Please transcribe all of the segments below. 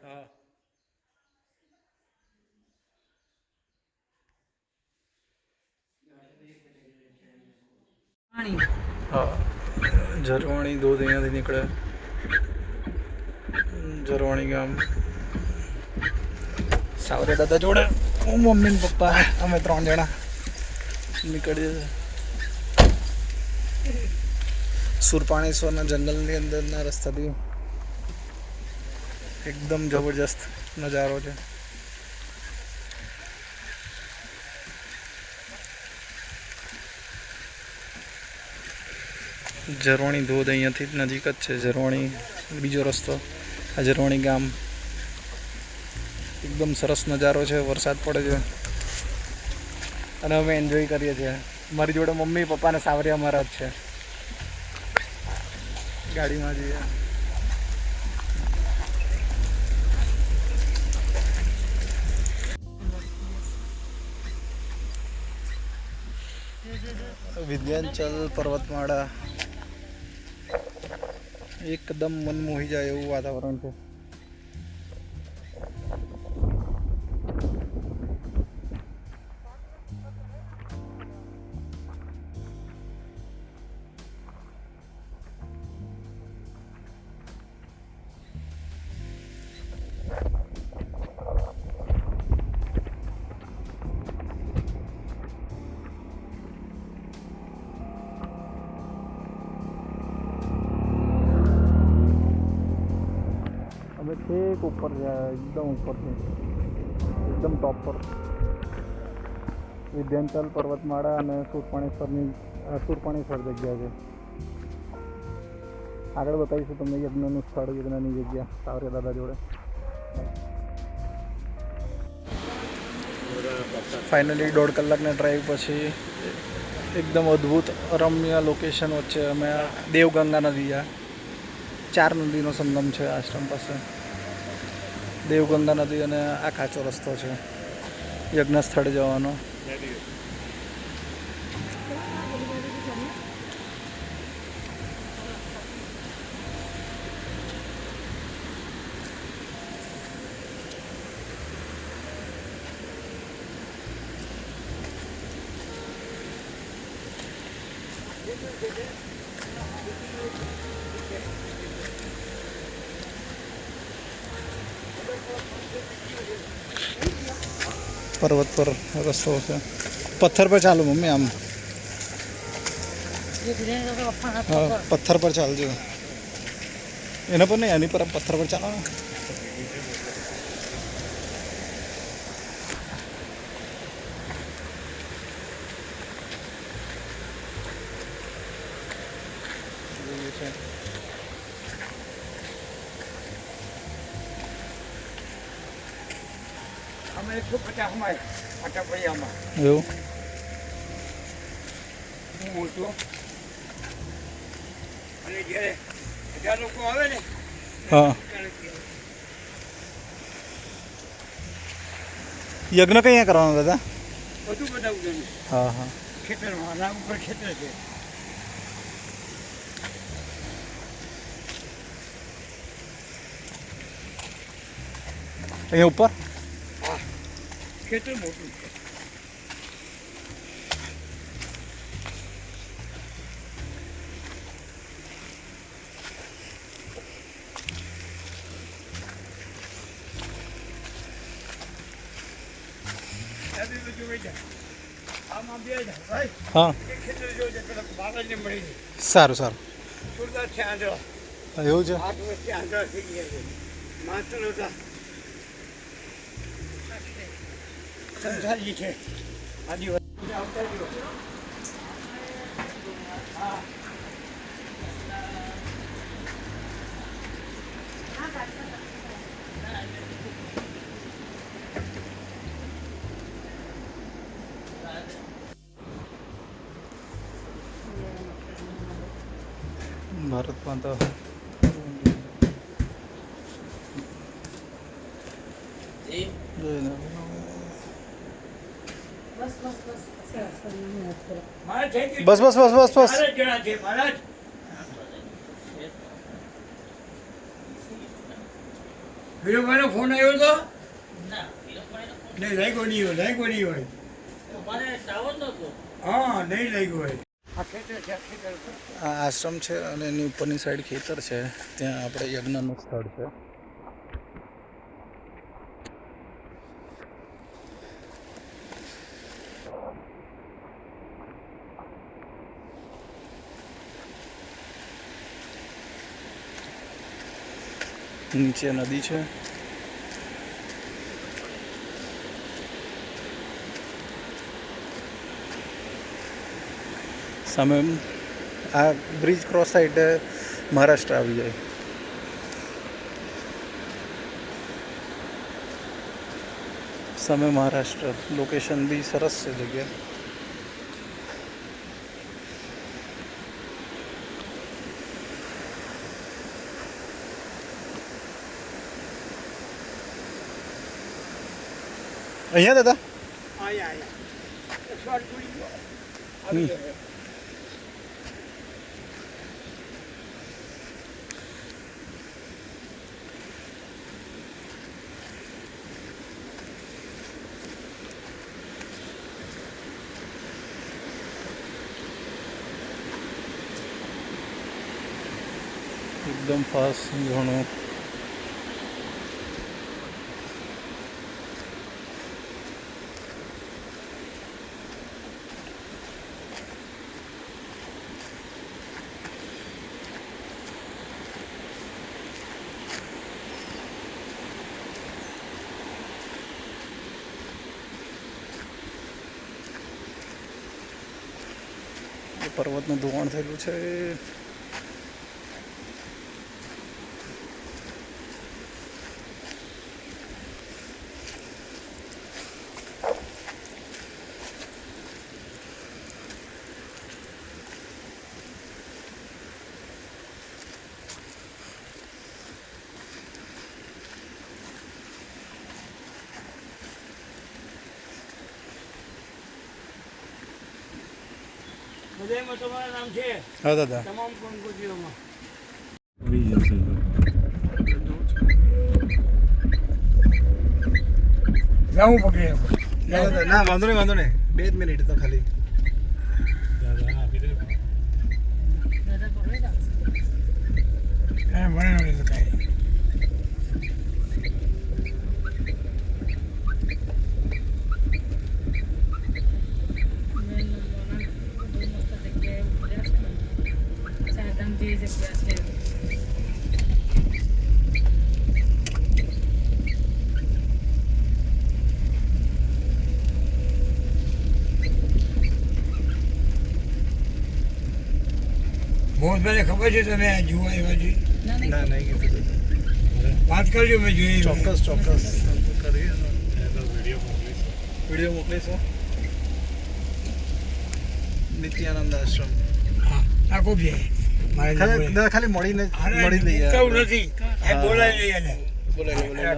હા હા ઝરવાણી દૂધ અહીંયાથી નીકળે ઝરવાણી ગામ સાવરે દાદા જોડે હું મમ્મી ને પપ્પા અમે 3 જણા નીકળીએ સુરપાણેશ્વરના જંગલની અંદરના રસ્તાથી એકદમ જબરજસ્ત નજારો છે ઝરવાણી ધોધ અહીંયાથી નજીક જ છે ઝરવાણી બીજો રસ્તો આ ઝરવાણી ગામ એકદમ સરસ નજારો છે વરસાદ પડે છે અને અમે એન્જોય કરીએ છીએ મારી જોડે મમ્મી પપ્પા ને સાવરિયા અમારા જ છે ગાડીમાં જઈએ વિંધ્યાચલ પર્વતમાળા એકદમ મન મોહી જાય એવું વાતાવરણ છે અમે છેક ઉપર ગયા એકદમ ઉપરથી એકદમ ટોપ પર વિંધ્યાચલ પર્વતમાળા અને સુરપાણેશ્વર જગ્યા છે આગળ બતાવીશું તમને યજ્ઞનું સ્થળ યજ્ઞની જગ્યા સાવરિયા દાદા જોડે ફાઇનલી 1.5 કલાકના ડ્રાઈવ પછી એકદમ અદ્ભુત રમ્ય લોકેશન વચ્ચે અમે દેવગંગા નદી આ 4 નદીનો સંગમ છે આશ્રમ પાસે દેવગંગા નદી અને આ કાચો રસ્તો છે યજ્ઞ સ્થળે જવાનો પર્વત પર રસ્તો છે પથ્થર પર ચાલો મમ્મી આમ હા પથ્થર પર ચાલજો એના પર નહીં એની પર પથ્થર પર ચાલો અમે 150 માં અટપૈયામાં એવું હું મોટો અને જ્યારે બધા લોકો આવે ને હા યજ્ઞ કઈ કરવાનો દાદા બધું બનાવવું હા હા ખેતરમાં આના ઉપર ખેતર છે અહીંયા ઉપર ખેતર મોટું છે હા સારું સારું એવું છે સંસારી છે આદિવાસી ભારત માતા મારા થઈ ગયું. બસ બસ બસ બસ બસ મારા જ જણા છે મારા જ. વિરોભાઈનો ફોન આવ્યો હતો નહીં લાગ્યો નહીં હોય હા નહીં લાગ્યો હોય આ ખેતર છે આ ખેતર છે. આ આશ્રમ છે અને એની ઉપરની સાઈડ ખેતર છે. ત્યાં આપણે યજ્ઞનું સ્થળ છે. નીચે નદી છે. સામે આ બ્રિજ ક્રોસ સાઈડ મહારાષ્ટ્ર આવી જાય. સામે મહારાષ્ટ્ર લોકેશન બી સરસ છે જગ્યા. અહીંયા દાદા આયા શોર્ટ પૂરી ગયો હમ. આવી ગયો. એકદમ ફાસ્ટ ઘણું. પર્વતનું ધોવાણ થયેલું છે. બધાયમાં તમારું નામ છે હા દાદા. તમામ કંકોત્રીઓમાં. જવું પકડે ના વાંધો નહીં 2 મિનિટ તો ખાલી. ભણે કાંઈ બહુ મને ખબર છે તમે આ જોવા આવ્યા છે. ના નહીં કીધું. વાત કરજો મેં જોઈ ચોક્કસ કરીએ. વિડીયો મોકલીશું. નિત્યાનંદ આશ્રમ હા આખો બે મારે ખાલી મળી લઈએ. કહું નથી એ બોલાવી લઈએ ને. બોલાય.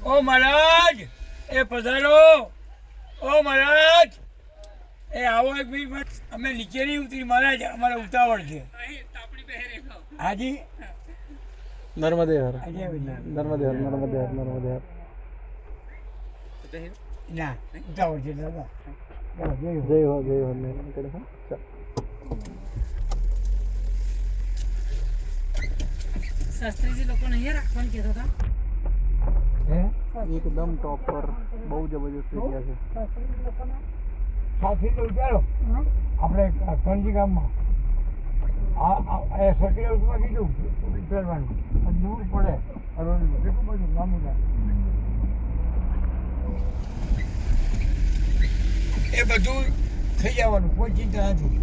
ઓ મહારાજ એ પધારો ઓ મહારાજ એ આવો એક મિનિટ અમે નીચે નહીં ઉતરી મહારાજ અમારે ઉતાવળ છે. હાજી નર્મદે હર. હાજી આવી ના નર્મદે હર. ના ઉતાવળ છે દાદા જોયું જય હો જય હો. શાસ્ત્રીજી લોકોને અહીંયા રાખવાનું કહેતા હતા. એકદમ ટોપ પર બહુ જબરજસ્ત જગ્યા છે. સાથી તો ઉતારો આપણે કણજી ગામમાં સર્કલ હાઉસમાં કીધું ઉતરવાનું દૂર પડે કેટલું બધું લાંબુ એ બધું થઈ જવાનું કોઈ ચિંતા નથી.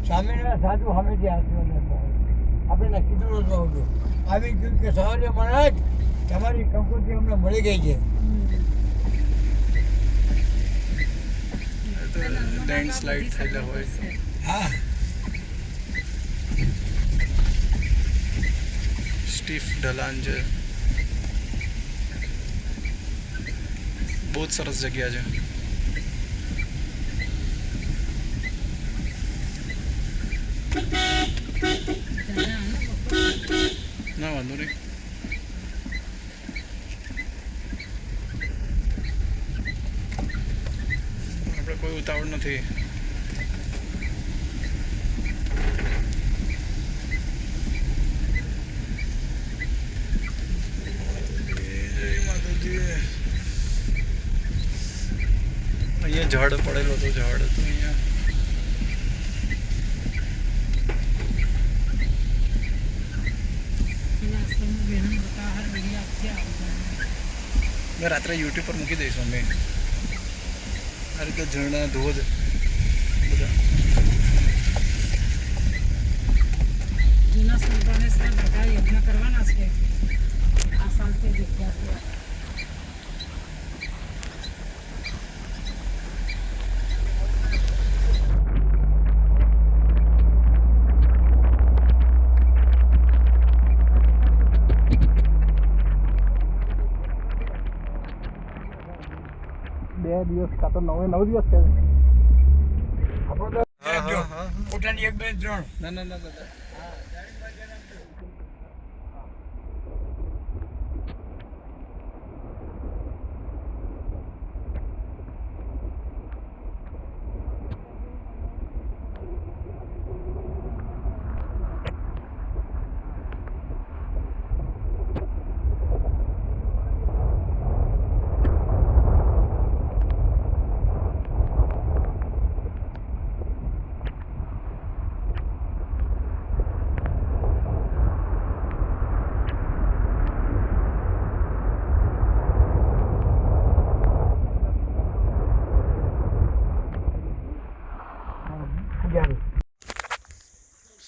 સામેના સાધુ સામેથી આશીર્વાદ આપણે કીધું નતું આવતું આવી ગયું કે સવારે મહારાજ તમારી કંકોત્રી અમને મળી ગઈ છે. લેન્ડ સ્લાઇડ થયેલા હોય. હા સ્ટીફ ઢલાન છે. બહુ જ સરસ જગ્યા છે. ના વાંધો નહીં. આપણે કોઈ ઉતાવળ નથી. અહીંયા ઝાડ પડેલો હતો. ઝાડ હતું અહીંયા. મેં રાત્રે યુટ્યુબ પર મૂકી દઈશું અમે. આ રીતે ઝરણા ધોધ બધા. જૂના સંતોને બધા યજ્ઞ કરવાના છે આ શાંતિ જગ્યા છે. બે દિવસ કાં તો 9 દિવસ કે આપણે તો પોતાની 1 2 3 ના ના ના દાદા.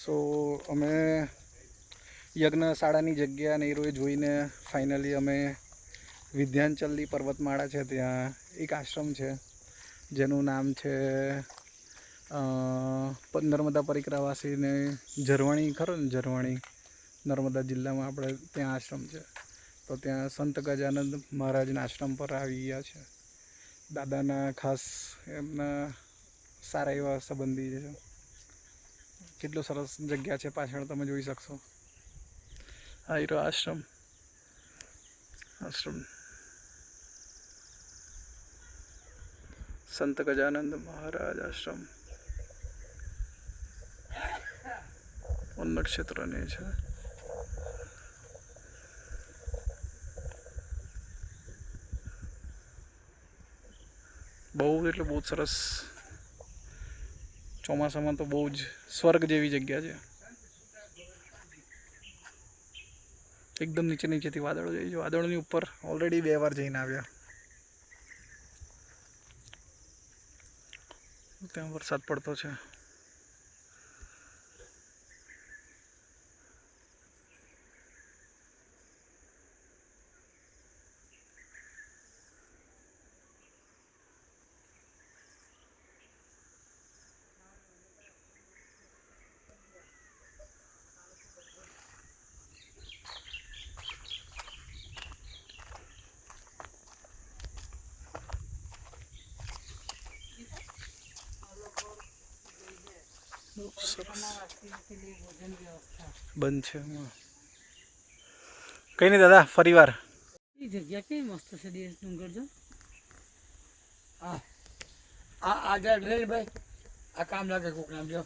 સો અમે યજ્ઞશાળાની જગ્યા ને એ રોજ જોઈને ફાઇનલી અમે વિધ્યાંચલની પર્વતમાળા છે ત્યાં એક આશ્રમ છે જેનું નામ છે નર્મદા પરિક્રમાવાસીને ઝરવાણી ખરો ને, ઝરવાણી નર્મદા જિલ્લામાં આપણે ત્યાં આશ્રમ છે. તો ત્યાં સંત ગજાનંદ મહારાજના આશ્રમ પર આવી ગયા છે. દાદાના ખાસ એમના સારા એવા સંબંધી છે. કેટલું સરસ જગ્યા છે પાછળ તમે જોઈ શકશો. આ હીરો આશ્રમ સંત ગજાનંદ મહારાજ આશ્રમ નક્ષત્રની છે. બહુ એટલે બહુ જ સરસ. ચોમાસામાં તો બહુ જ સ્વર્ગ જેવી જગ્યા છે. એકદમ નીચેથી વાદળો જાય છે. વાદળોની ઉપર ઓલરેડી 2 વાર જઈને આવ્યા. ત્યાં વરસાદ પડતો છે. બંધ છે. કઈ નહીં દાદા, ફરી વાર. એ જગ્યા કેવી મસ્ત છે દેશ ડુંગર જો. આ લઈ ભાઈ, આ કામ લાગે કોક નામ જો.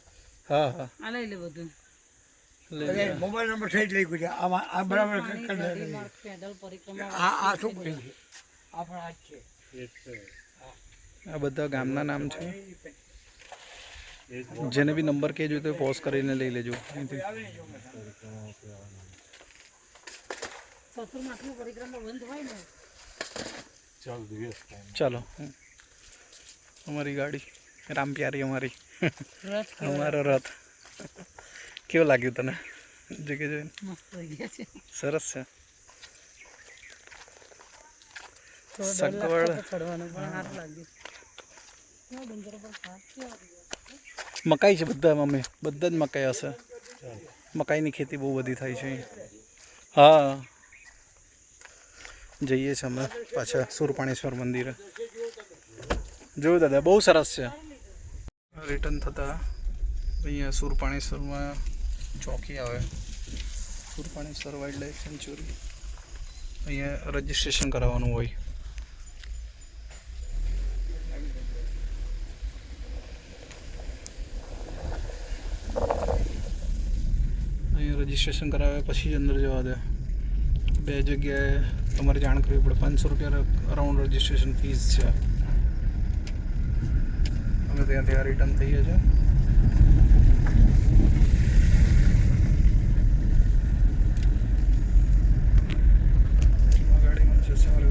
હા હા, આ લઈ લે બધું. મોબાઈલ નંબર સહિત લઈ ગયો. આમાં આ બરાબર પેડલ પરિક્રમા આ શું કર્યું છે? આપણે આ જ છે. આ બધા ગામના નામ છે. જેને બી નંબર કહેજો તો પોઝ કરીને લઈ લેજો. ચતુર્માસની પરિક્રમા બંધ હોય ને. ચાલો, અમારી ગાડી રામપ્યારી, અમારી અમારો રથ. કેવું લાગ્યું તને જગ્યા જોઈને? મસ્ત જગ્યા છે, સરસ છે. સગવડ ચડવાનું પણ સારું લાગ્યું. ડુંગર પર મકાઈ છે બધા. મમ્મી બધા જ મકાઈ હશે. મકાઈની ખેતી બહુ બધી થાય છે. હા જઈએ છીએ અમે પાછા સુરપાણેશ્વર મંદિરે. જોયું દાદા, બહુ સરસ છે. રિટર્ન થતા અહીંયા સુરપાણેશ્વરમાં ચોકી આવે, સુરપાણેશ્વર વાઇલ્ડ લાઈફ સેન્ચ્યુરી. અહીંયા રજિસ્ટ્રેશન કરાવવાનું હોય. અહીંયા રજિસ્ટ્રેશન કરાવે પછી જ અંદર જવા દે. 2 જગ્યાએ તમારે જાણ કરવી પડે. 500 રૂપિયા અરાઉન્ડ રજિસ્ટ્રેશન ફીસ છે. અમે ત્યાંથી રિટર્ન થઈએ છીએ. ગાડીમાં છે સવારે.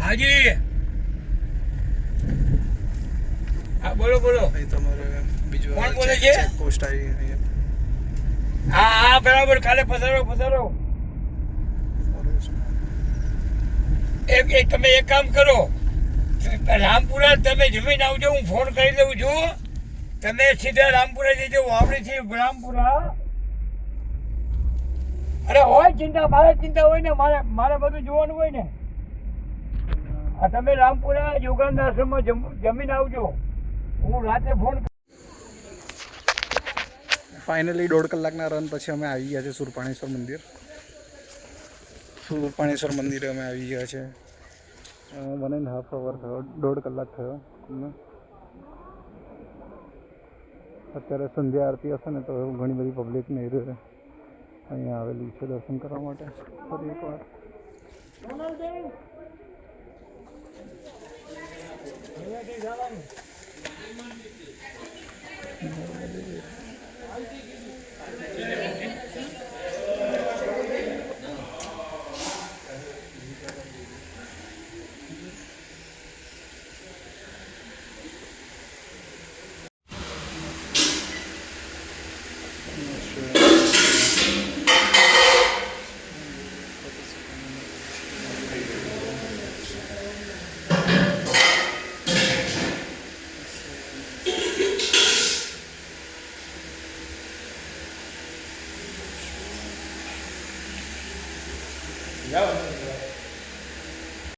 હાજી હા બોલો બોલો. અહીં તમારે બીજું કોણ બોલે છે? પોસ્ટ આવી અહીંયા. હા હા બરાબર, કાલે પધારો પધારો. તમે એક કામ કરો, રામપુરા તમે જમીન આવજો, હું ફોન કરી દઉં છું. તમે સીધા રામપુરા જજો, વાવડીથી રામપુરા. અરે હોય ચિંતા, મારે ચિંતા હોય ને, મારે બધું જોવાનું હોય ને. આ તમે રામપુરા યોગાનંદ આશ્રમમાં જમીન આવજો, હું રાતે ફોન. ફાઇનલી 1.5 કલાકના રન પછી અમે આવી ગયા છે સુરપાણેશ્વર મંદિર. સુરપાણેશ્વર મંદિરે અમે આવી ગયા છે. 1.5 અવર થયો, 1.5 કલાક થયો અમને. અત્યારે સંધ્યા આરતી હશે ને તો ઘણી બધી પબ્લિક નહીં રહે અહીંયા આવેલી છે દર્શન કરવા માટે. ફરી એકવાર જવાનું